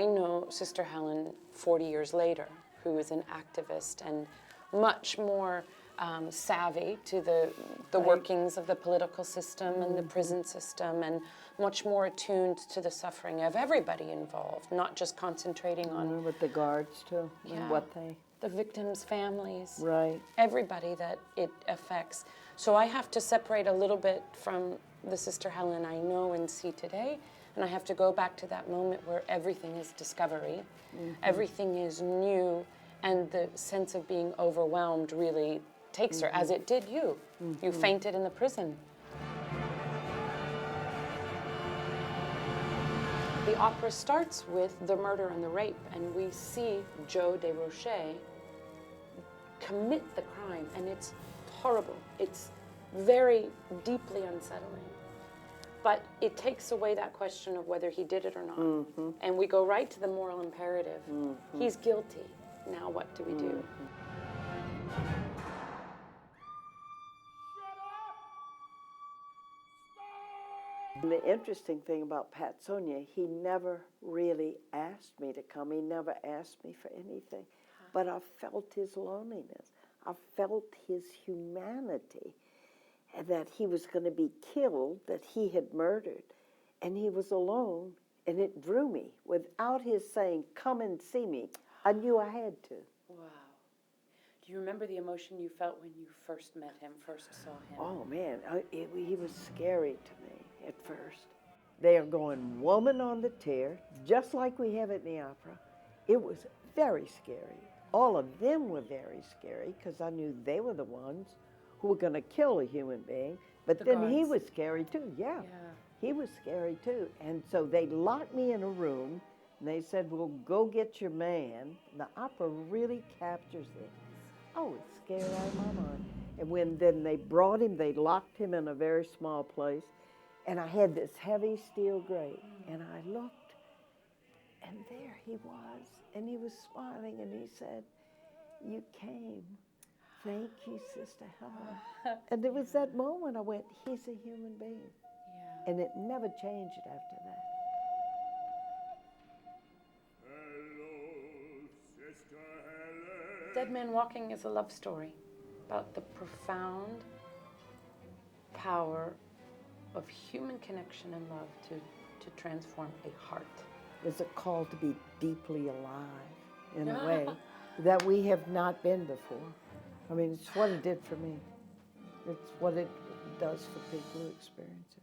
I know Sister Helen 40 years later, who is an activist and much more savvy to the workings of the political system and the prison system, and much more attuned to the suffering of everybody involved, not just concentrating on... With the guards, too, and what they... The victims' families. Right. Everybody that it affects. So I have to separate a little bit from the Sister Helen I know and see today, and I have to go back to that moment where everything is discovery, everything is new, and the sense of being overwhelmed really takes her, as it did you. You fainted in the prison. The opera starts with the murder and the rape, and we see Joe Desrochers commit the crime, and it's horrible. It's very deeply unsettling. But it takes away that question of whether he did it or not. And we go right to the moral imperative. He's guilty. Now what do we do? And the interesting thing about Pat Sonia, he never really asked me to come. He never asked me for anything. But I felt his loneliness. I felt his humanity, and that he was going to be killed, that he had murdered, and he was alone, and it drew me. Without his saying, come and see me, I knew I had to. Wow. Do you remember the emotion you felt when you first met him, first saw him? Oh, man, he was scary to me at first. They are going woman on the tear, just like we have it in the opera. It was very scary. All of them were very scary, because I knew they were the ones who were going to kill a human being. But then he was scary too, yeah. He was scary too. And so they locked me in a room, and they said, well, go get your man. The opera really captures it. Oh, it scared out of my mind. And when then they brought him, they locked him in a very small place, and I had this heavy steel grate, and I looked, and there he was, and he was smiling, and he said, you came. Thank you, Sister Helen. And it was that moment I went, he's a human being. And it never changed after that. Hello, Sister Helen. Dead Man Walking is a love story about the profound power of human connection and love to transform a heart. It's a call to be deeply alive in a way that we have not been before. I mean, it's what it did for me. It's what it does for people who experience it.